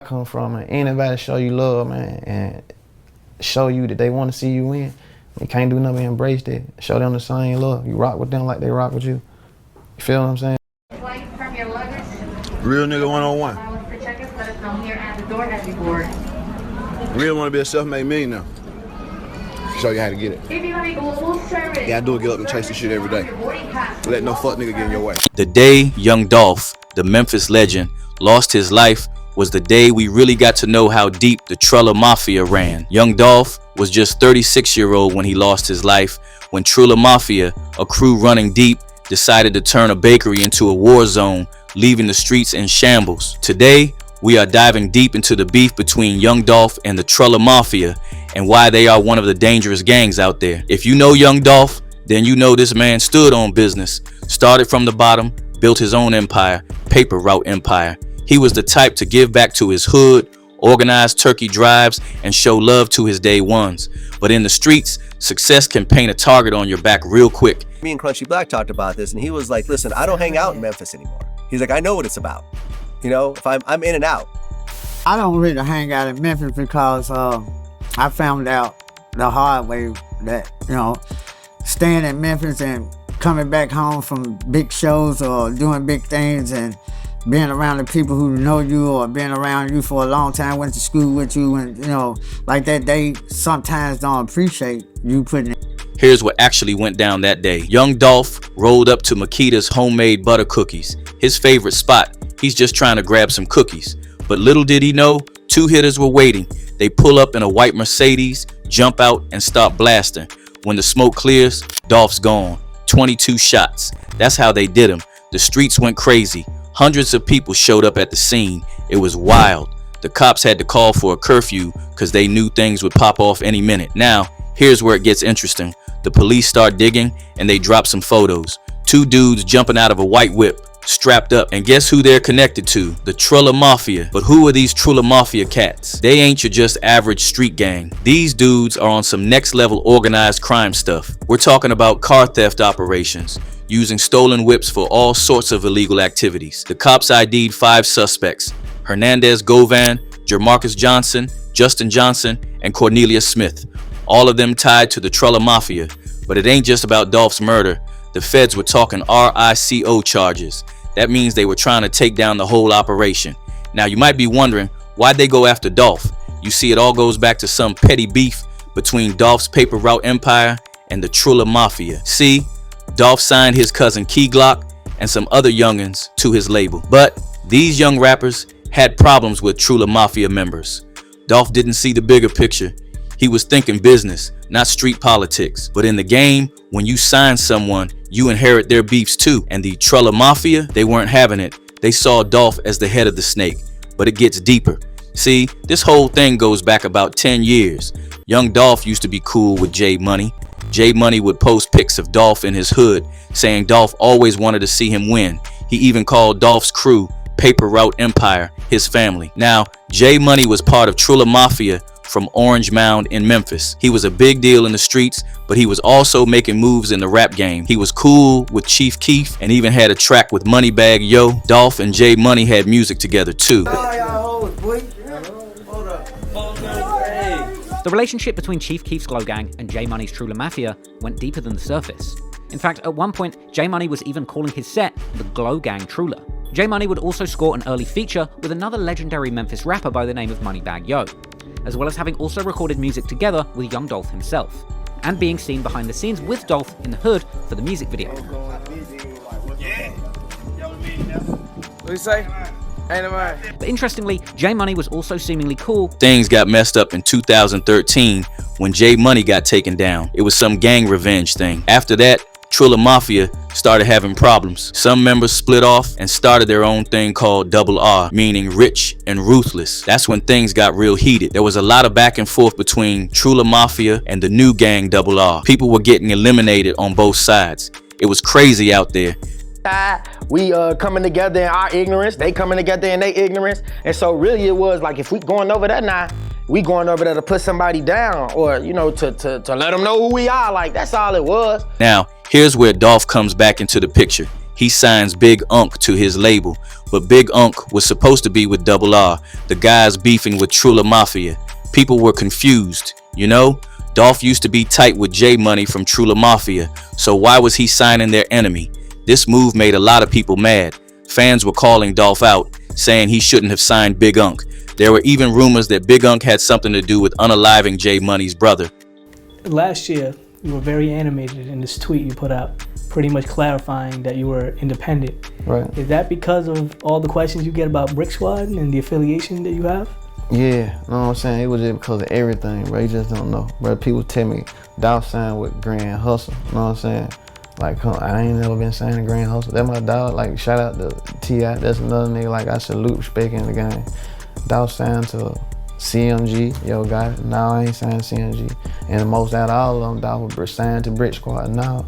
come from, man. Anybody show you love, man, and show you that they want to see you win, you can't do nothing but embrace that. Show them the same love. You rock with them like they rock with you. You feel what I'm saying? Real nigga 101. Real want to be a self-made millionaire. Show you how to get it. You gotta do it, get up and chase the shit every day. Let no fuck nigga get in your way. The day Young Dolph, the Memphis legend, lost his life was the day we really got to know how deep the Trulla Mafia ran. Young Dolph was just 36-year-old when he lost his life, when Trulla Mafia, a crew running deep, decided to turn a bakery into a war zone, leaving the streets in shambles. Today, we are diving deep into the beef between Young Dolph and the Trulla Mafia and why they are one of the dangerous gangs out there. If you know Young Dolph, then you know this man stood on business, started from the bottom, built his own empire, paper route empire. He was the type to give back to his hood, organize turkey drives, and show love to his day ones. But in the streets, success can paint a target on your back real quick. Me and Crunchy Black talked about this, and he was like, listen, I don't hang out in Memphis anymore. He's like, I know what it's about. You know, if I'm in and out. I don't really hang out in Memphis because I found out the hard way that, you know, staying in Memphis and coming back home from big shows or doing big things and being around the people who know you or being around you for a long time, went to school with you, and, you know, like that, they sometimes don't appreciate you putting it. Here's what actually went down that day. Young Dolph rolled up to Makita's homemade butter cookies, his favorite spot. He's just trying to grab some cookies. But little did he know, two hitters were waiting. They pull up in a white Mercedes, jump out, and start blasting. When the smoke clears, Dolph's gone. 22 shots. That's how they did him. The streets went crazy. Hundreds of people showed up at the scene. It was wild. The cops had to call for a curfew because they knew things would pop off any minute. Now, here's where it gets interesting. The police start digging and they drop some photos. Two dudes jumping out of a white whip, strapped up, and guess who they're connected to? The Trulla Mafia. But who are these Trulla Mafia cats? They ain't your just average street gang. These dudes are on some next level organized crime stuff. We're talking about car theft operations, using stolen whips for all sorts of illegal activities. The cops ID'd 5 suspects: Hernandez Govan, Jermarcus Johnson, Justin Johnson, and Cornelius Smith. All of them tied to the Trulla Mafia. But it ain't just about Dolph's murder. The feds were talking RICO charges. That means they were trying to take down the whole operation. Now you might be wondering, why'd they go after Dolph? You see, it all goes back to some petty beef between Dolph's paper route empire and the Trulla Mafia. See, Dolph signed his cousin Key Glock and some other youngins to his label. But these young rappers had problems with Trulla Mafia members. Dolph didn't see the bigger picture. He was thinking business, not street politics. But in the game, when you sign someone, you inherit their beefs too. And the Trulla Mafia, they weren't having it. They saw Dolph as the head of the snake. But it gets deeper. See, this whole thing goes back about 10 years. Young Dolph used to be cool with J Money. J Money would post pics of Dolph in his hood, saying Dolph always wanted to see him win. He even called Dolph's crew, Paper Route Empire, his family. Now, J Money was part of Trulla Mafia from Orange Mound in Memphis. He was a big deal in the streets, but he was also making moves in the rap game. He was cool with Chief Keef and even had a track with Moneybagg Yo. Dolph and J Money had music together too. The relationship between Chief Keef's Glow Gang and J Money's Trulla Mafia went deeper than the surface. In fact, at one point, J Money was even calling his set the Glow Gang Trulla. J Money would also score an early feature with another legendary Memphis rapper by the name of Moneybagg Yo, as well as having also recorded music together with Young Dolph himself, and being seen behind the scenes with Dolph in the hood for the music video. What you say? But interestingly, J Money was also seemingly cool. Things got messed up in 2013 when J Money got taken down. It was some gang revenge thing. After that, Trulla Mafia started having problems. Some members split off and started their own thing called Double R, meaning rich and ruthless. That's when things got real heated. There was a lot of back and forth between Trulla Mafia and the new gang Double R. People were getting eliminated on both sides. It was crazy out there. We coming together in our ignorance, they coming together in their ignorance. And so really it was like, if we going over there now, we going over there to put somebody down, or, you know, to let them know who we are. Like, that's all it was. Now, here's where Dolph comes back into the picture. he signs Big Unk to his label. But Big Unk was supposed to be with Double R, the guys beefing with Trulla Mafia. People were confused, you know? Dolph used to be tight with J Money from Trulla Mafia, so why was he signing their enemy? This move made a lot of people mad. Fans were calling Dolph out, saying he shouldn't have signed Big Unk. There were even rumors that Big Unk had something to do with unaliving J Money's brother. Last year, you were very animated in this tweet you put out, pretty much clarifying that you were independent. Right. Is that because of all the questions you get about Brick Squad and the affiliation that you have? Yeah, know what I'm saying? It was just because of everything, bro. You just don't know. Bro, people tell me Dolph signed with Grand Hustle, you know what I'm saying? Like, I ain't never been signing Grand Hustle. That's my dog. Like, shout out to T.I. That's another nigga, like, I salute, respect in the game. Dolph signed to CMG, yo, got it. Now I ain't signed CMG. And the most out of all of them, Dolph was signed to Brick Squad now.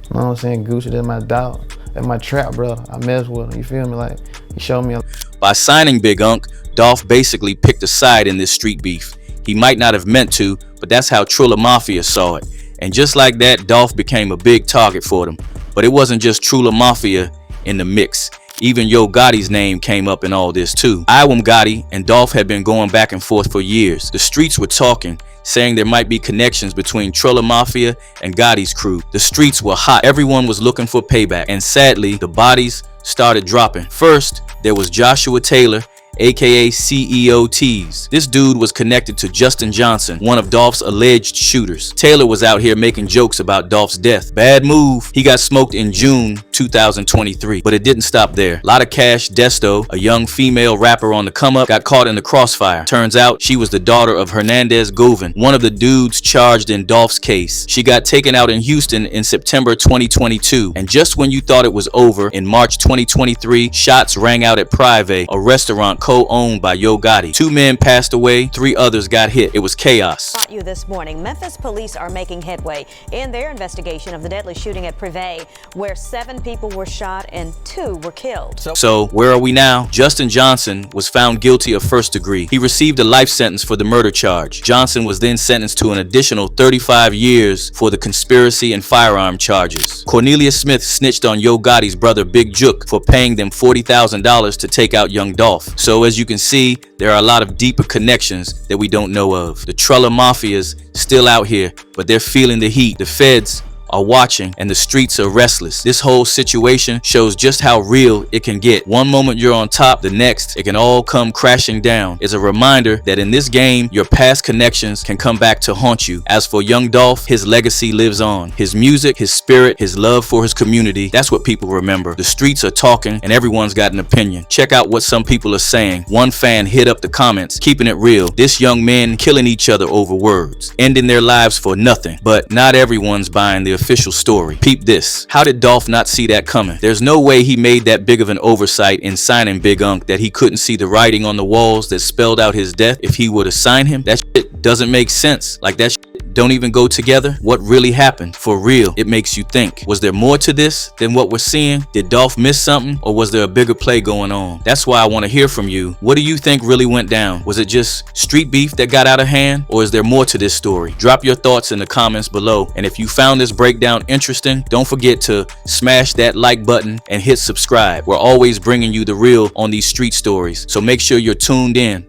You know what I'm saying? Gucci, that's my dog. That's my trap, brother. I mess with him, you feel me? Like, he showed me. By signing Big Unk, Dolph basically picked a side in this street beef. He might not have meant to, but that's how Trulla Mafia saw it. And just like that, Dolph became a big target for them. But it wasn't just Trulla Mafia in the mix. Even Yo Gotti's name came up in all this too. Iwam Gotti and Dolph had been going back and forth for years. The streets were talking, saying there might be connections between Trulla Mafia and Gotti's crew. The streets were hot. Everyone was looking for payback. And sadly, the bodies started dropping. First, there was Joshua Taylor, aka CEO Tease. This dude was connected to Justin Johnson, one of Dolph's alleged shooters. Taylor was out here making jokes about Dolph's death. Bad move. He got smoked in June 2023, but it didn't stop there. Lotta Cash Desto, a young female rapper on the come up, got caught in the crossfire. Turns out she was the daughter of Hernandez Govan, one of the dudes charged in Dolph's case. She got taken out in Houston in September 2022, and just when you thought it was over, in March 2023, shots rang out at Privé, a restaurant co-owned by Yo Gotti. 2 men passed away, 3 others got hit. It was chaos. You this morning, Memphis police are making headway in their investigation of the deadly shooting at Privé, where 7 people were shot and 2 were killed. So where are we now? Justin Johnson was found guilty of first degree. He received a life sentence for the murder charge. Johnson was then sentenced to an additional 35 years for the conspiracy and firearm charges. Cornelia Smith snitched on Yo Gotti's brother Big Jook for paying them $40,000 to take out Young Dolph. So as you can see, there are a lot of deeper connections that we don't know of. The Trulla Mafia's still out here, but they're feeling the heat. The feds are watching and the streets are restless. This whole situation shows just how real it can get. One moment you're on top, the next it can all come crashing down. It's a reminder that in this game, your past connections can come back to haunt you. As for Young Dolph, his legacy lives on. His music, his spirit, his love for his community, that's what people remember. The streets are talking and everyone's got an opinion. Check out what some people are saying. One fan hit up the comments, keeping it real. This young men killing each other over words, ending their lives for nothing. But not everyone's buying the official story. Peep this. How did Dolph not see that coming? There's no way he made that big of an oversight in signing Big Unk that he couldn't see the writing on the walls that spelled out his death if he would have signed him. That shit doesn't make sense. Like that shit don't even go together. What really happened? For real, it makes you think. Was there more to this than what we're seeing? Did Dolph miss something, or was there a bigger play going on? That's why I want to hear from you. What do you think really went down? Was it just street beef that got out of hand, or is there more to this story? Drop your thoughts in the comments below, and if you found this breakdown interesting, don't forget to smash that like button and hit subscribe. We're always bringing you the real on these street stories, so make sure you're tuned in.